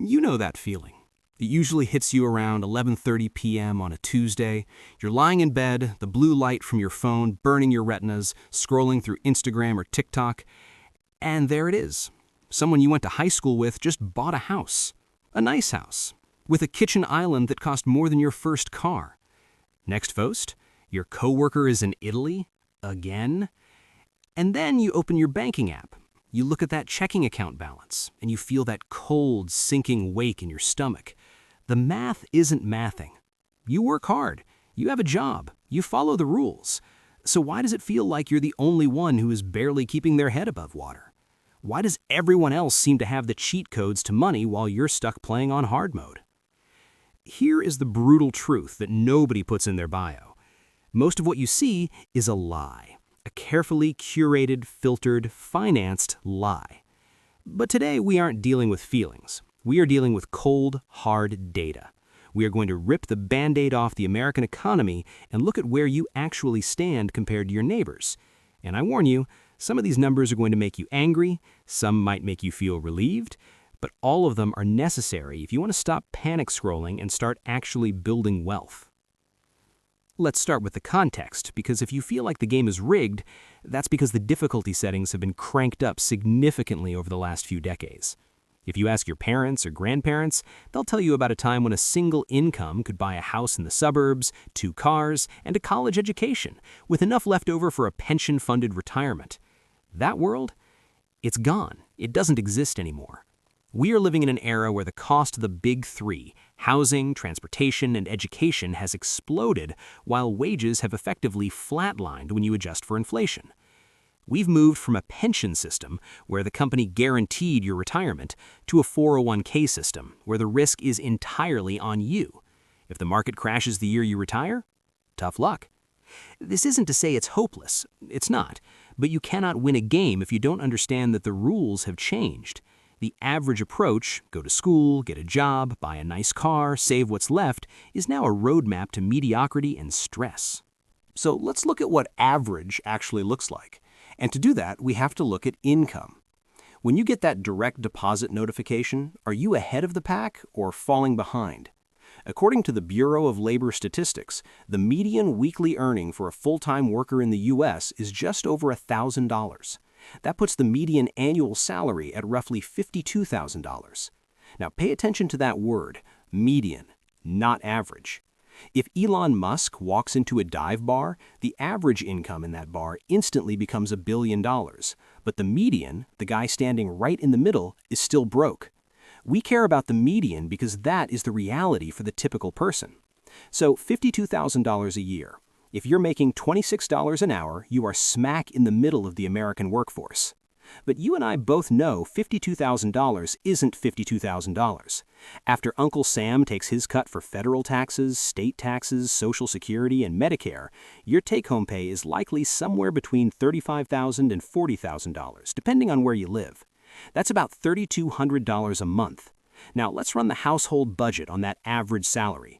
You know that feeling. It usually hits you around 11:30 p.m. on a Tuesday. You're lying in bed, the blue light from your phone burning your retinas, scrolling through Instagram or TikTok, and there it is. Someone you went to high school with just bought a house. A nice house, with a kitchen island that cost more than your first car. Next post, your coworker is in Italy, again. And then you open your banking app. You look at that checking account balance, and you feel that cold, sinking wake in your stomach. The math isn't mathing. You work hard. You have a job. You follow the rules. So why does it feel like you're the only one who is barely keeping their head above water? Why does everyone else seem to have the cheat codes to money while you're stuck playing on hard mode? Here is the brutal truth that nobody puts in their bio. Most of what you see is a lie. A carefully curated, filtered, financed lie. But today we aren't dealing with feelings. We are dealing with cold, hard data. We are going to rip the Band-Aid off the American economy and look at where you actually stand compared to your neighbors. And I warn you, some of these numbers are going to make you angry, some might make you feel relieved, but all of them are necessary if you want to stop panic scrolling and start actually building wealth. Let's start with the context, because if you feel like the game is rigged, that's because the difficulty settings have been cranked up significantly over the last few decades. If you ask your parents or grandparents, they'll tell you about a time when a single income could buy a house in the suburbs, 2 cars, and a college education, with enough left over for a pension-funded retirement. That world? It's gone. It doesn't exist anymore. We are living in an era where the cost of the big 3, housing, transportation, and education, has exploded, while wages have effectively flatlined when you adjust for inflation. We've moved from a pension system, where the company guaranteed your retirement, to a 401k system, where the risk is entirely on you. If the market crashes the year you retire, tough luck. This isn't to say it's hopeless. It's not. But you cannot win a game if you don't understand that the rules have changed. The average approach, go to school, get a job, buy a nice car, save what's left, is now a roadmap to mediocrity and stress. So let's look at what average actually looks like. And to do that, we have to look at income. When you get that direct deposit notification, are you ahead of the pack or falling behind? According to the Bureau of Labor Statistics, the median weekly earning for a full-time worker in the U.S. is just over $1,000. That puts the median annual salary at roughly $52,000. Now pay attention to that word, median, not average. If Elon Musk walks into a dive bar, the average income in that bar instantly becomes $1 billion. But the median, the guy standing right in the middle, is still broke. We care about the median because that is the reality for the typical person. So $52,000 a year. If you're making $26 an hour, you are smack in the middle of the American workforce. But you and I both know $52,000 isn't $52,000. After Uncle Sam takes his cut for federal taxes, state taxes, Social Security, and Medicare, your take-home pay is likely somewhere between $35,000 and $40,000, depending on where you live. That's about $3,200 a month. Now let's run the household budget on that average salary.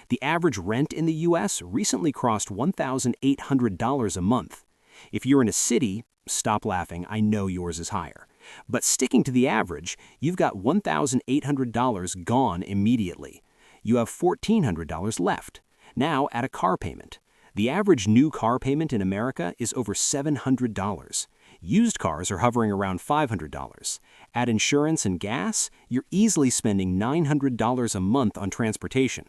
The average rent in the U.S. recently crossed $1,800 a month. If you're in a city, stop laughing, I know yours is higher. But sticking to the average, you've got $1,800 gone immediately. You have $1,400 left. Now add a car payment. The average new car payment in America is over $700. Used cars are hovering around $500. Add insurance and gas, you're easily spending $900 a month on transportation.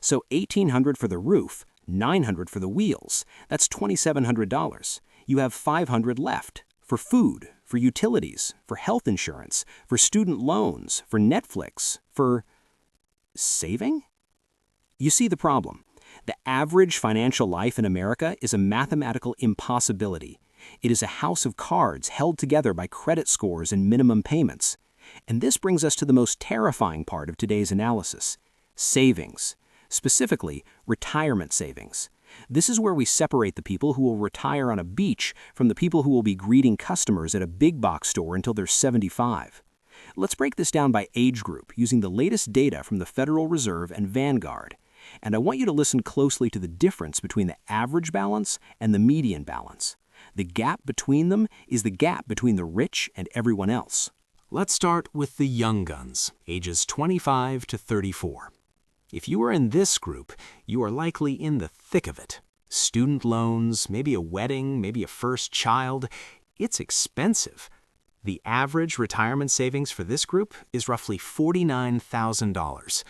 So $1,800 for the roof, $900 for the wheels. That's $2,700. You have $500 left for food, for utilities, for health insurance, for student loans, for Netflix, for saving? You see the problem. The average financial life in America is a mathematical impossibility. It is a house of cards held together by credit scores and minimum payments. And this brings us to the most terrifying part of today's analysis: savings. Specifically, retirement savings. This is where we separate the people who will retire on a beach from the people who will be greeting customers at a big box store until they're 75. Let's break this down by age group using the latest data from the Federal Reserve and Vanguard. And I want you to listen closely to the difference between the average balance and the median balance. The gap between them is the gap between the rich and everyone else. Let's start with the young guns, ages 25 to 34. If you are in this group, you are likely in the thick of it. Student loans, maybe a wedding, maybe a first child. It's expensive. The average retirement savings for this group is roughly $49,000.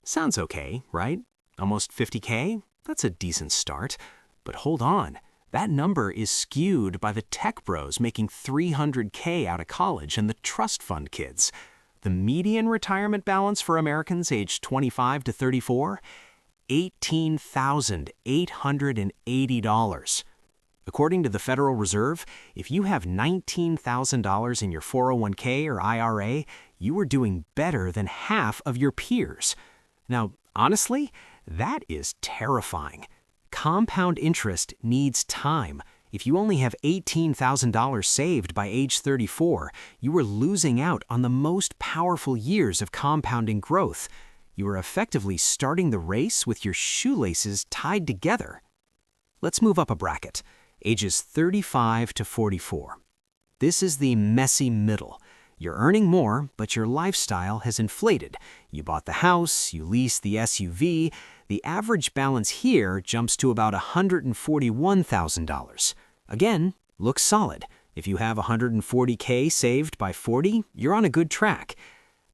Sounds okay, right? Almost $50K? That's a decent start. But hold on, that number is skewed by the tech bros making $300K out of college and the trust fund kids. The median retirement balance for Americans aged 25 to 34? $18,880. According to the Federal Reserve, if you have $19,000 in your 401k or IRA, you are doing better than half of your peers. Now, honestly, that is terrifying. Compound interest needs time. If you only have $18,000 saved by age 34, you are losing out on the most powerful years of compounding growth. You are effectively starting the race with your shoelaces tied together. Let's move up a bracket. Ages 35 to 44. This is the messy middle. You're earning more, but your lifestyle has inflated. You bought the house, you leased the SUV. The average balance here jumps to about $141,000. Again, looks solid. If you have $140K saved by 40, you're on a good track.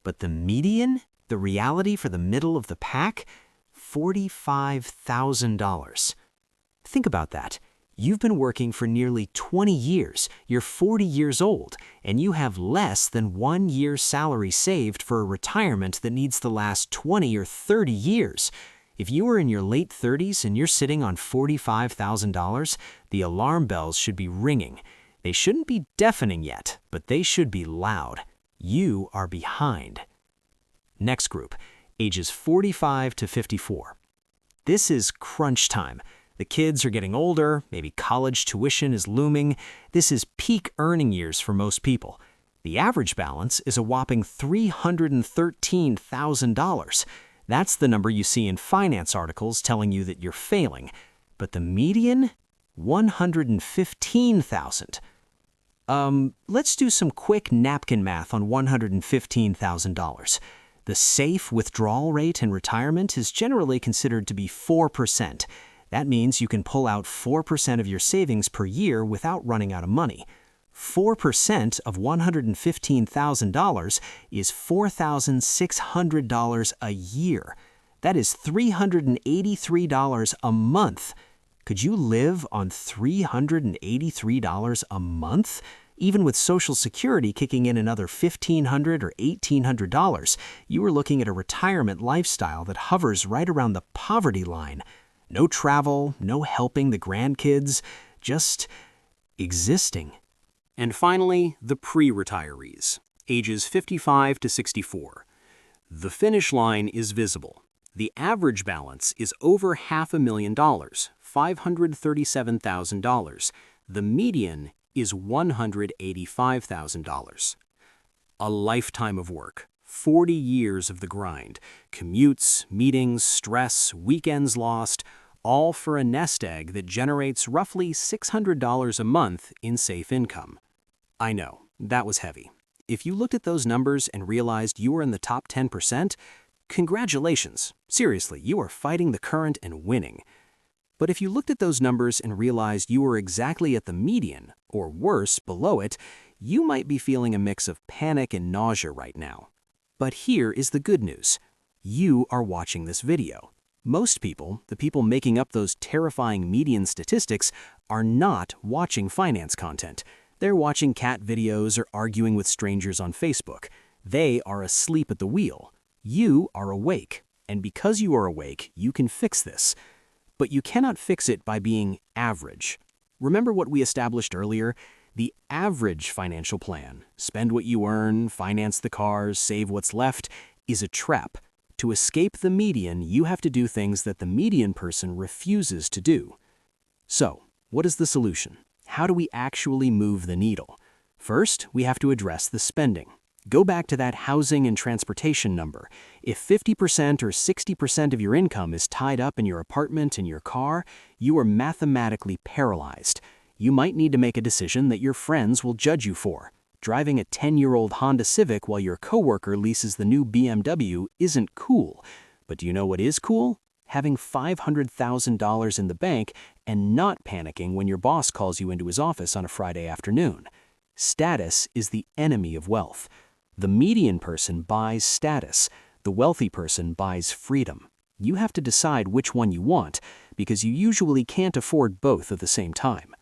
But the median, the reality for the middle of the pack, $45,000. Think about that. You've been working for nearly 20 years, you're 40 years old, and you have less than 1 year's salary saved for a retirement that needs to last 20 or 30 years. If you are in your late 30s and you're sitting on $45,000, the alarm bells should be ringing. They shouldn't be deafening yet, but they should be loud. You are behind. Next group, ages 45 to 54. This is crunch time. The kids are getting older, maybe college tuition is looming. This is peak earning years for most people. The average balance is a whopping $313,000. That's the number you see in finance articles telling you that you're failing. But the median? $115,000. Let's do some quick napkin math on $115,000. The safe withdrawal rate in retirement is generally considered to be 4%. That means you can pull out 4% of your savings per year without running out of money. 4% of $115,000 is $4,600 a year. That is $383 a month. Could you live on $383 a month? Even with Social Security kicking in another $1,500 or $1,800, you are looking at a retirement lifestyle that hovers right around the poverty line. No travel, no helping the grandkids, just existing. And finally, the pre-retirees, ages 55 to 64. The finish line is visible. The average balance is over $500,000, $537,000. The median is $185,000. A lifetime of work, 40 years of the grind, commutes, meetings, stress, weekends lost, all for a nest egg that generates roughly $600 a month in safe income. I know, that was heavy. If you looked at those numbers and realized you were in the top 10%, congratulations. Seriously, you are fighting the current and winning. But if you looked at those numbers and realized you were exactly at the median, or worse, below it, you might be feeling a mix of panic and nausea right now. But here is the good news. You are watching this video. Most people, the people making up those terrifying median statistics, are not watching finance content. They're watching cat videos or arguing with strangers on Facebook. They are asleep at the wheel. You are awake. And because you are awake, you can fix this. But you cannot fix it by being average. Remember what we established earlier? The average financial plan, spend what you earn, finance the cars, save what's left, is a trap. To escape the median, you have to do things that the median person refuses to do. So, what is the solution? How do we actually move the needle? First, we have to address the spending. Go back to that housing and transportation number. If 50% or 60% of your income is tied up in your apartment and your car, you are mathematically paralyzed. You might need to make a decision that your friends will judge you for. Driving a 10-year-old Honda Civic while your coworker leases the new BMW isn't cool. But do you know what is cool? Having $500,000 in the bank and not panicking when your boss calls you into his office on a Friday afternoon. Status is the enemy of wealth. The median person buys status. The wealthy person buys freedom. You have to decide which one you want, because you usually can't afford both at the same time.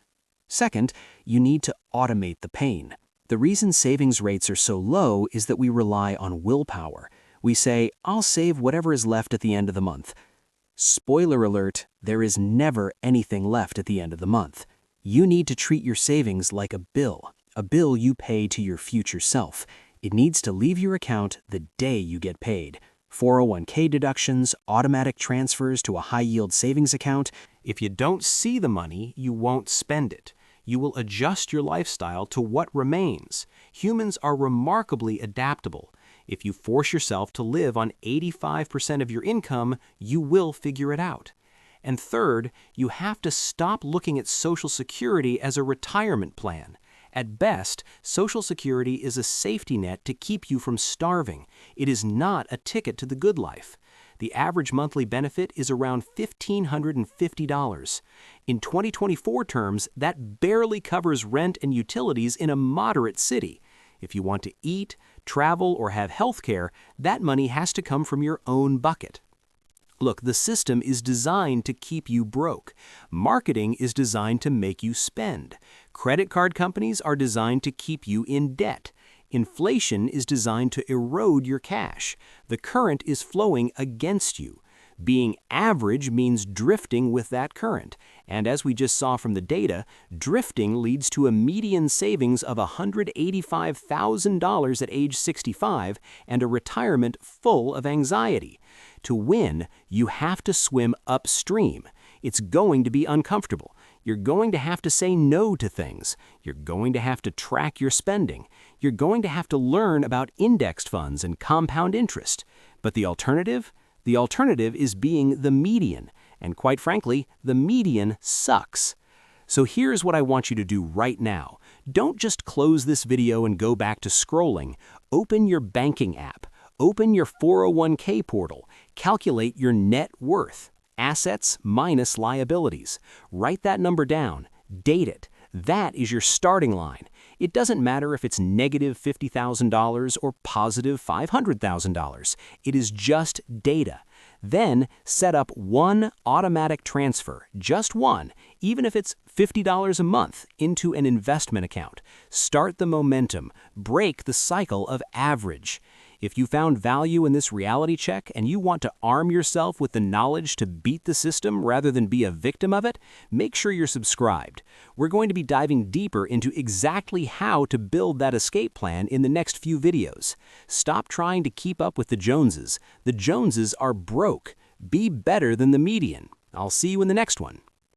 Second, you need to automate the pain. The reason savings rates are so low is that we rely on willpower. We say, "I'll save whatever is left at the end of the month." Spoiler alert, there is never anything left at the end of the month. You need to treat your savings like a bill you pay to your future self. It needs to leave your account the day you get paid. 401k deductions, automatic transfers to a high-yield savings account. If you don't see the money, you won't spend it. You will adjust your lifestyle to what remains. Humans are remarkably adaptable. If you force yourself to live on 85% of your income, you will figure it out. And third, you have to stop looking at Social Security as a retirement plan. At best, Social Security is a safety net to keep you from starving. It is not a ticket to the good life. The average monthly benefit is around $1,550. In 2024 terms, that barely covers rent and utilities in a moderate city. If you want to eat, travel, or have health care, that money has to come from your own bucket. Look, the system is designed to keep you broke. Marketing is designed to make you spend. Credit card companies are designed to keep you in debt. Inflation is designed to erode your cash. The current is flowing against you. Being average means drifting with that current. And as we just saw from the data, drifting leads to a median savings of $185,000 at age 65 and a retirement full of anxiety. To win, you have to swim upstream. It's going to be uncomfortable. You're going to have to say no to things. You're going to have to track your spending. You're going to have to learn about indexed funds and compound interest. But the alternative? The alternative is being the median. And quite frankly, the median sucks. So here's what I want you to do right now. Don't just close this video and go back to scrolling. Open your banking app. Open your 401k portal. Calculate your net worth. Assets minus liabilities. Write that number down. Date it. That is your starting line. It doesn't matter if it's negative $50,000 or positive $500,000. It is just data. Then set up one automatic transfer, just one, even if it's $50 a month, into an investment account. Start the momentum. Break the cycle of average. If you found value in this reality check and you want to arm yourself with the knowledge to beat the system rather than be a victim of it, make sure you're subscribed. We're going to be diving deeper into exactly how to build that escape plan in the next few videos. Stop trying to keep up with the Joneses. The Joneses are broke. Be better than the median. I'll see you in the next one.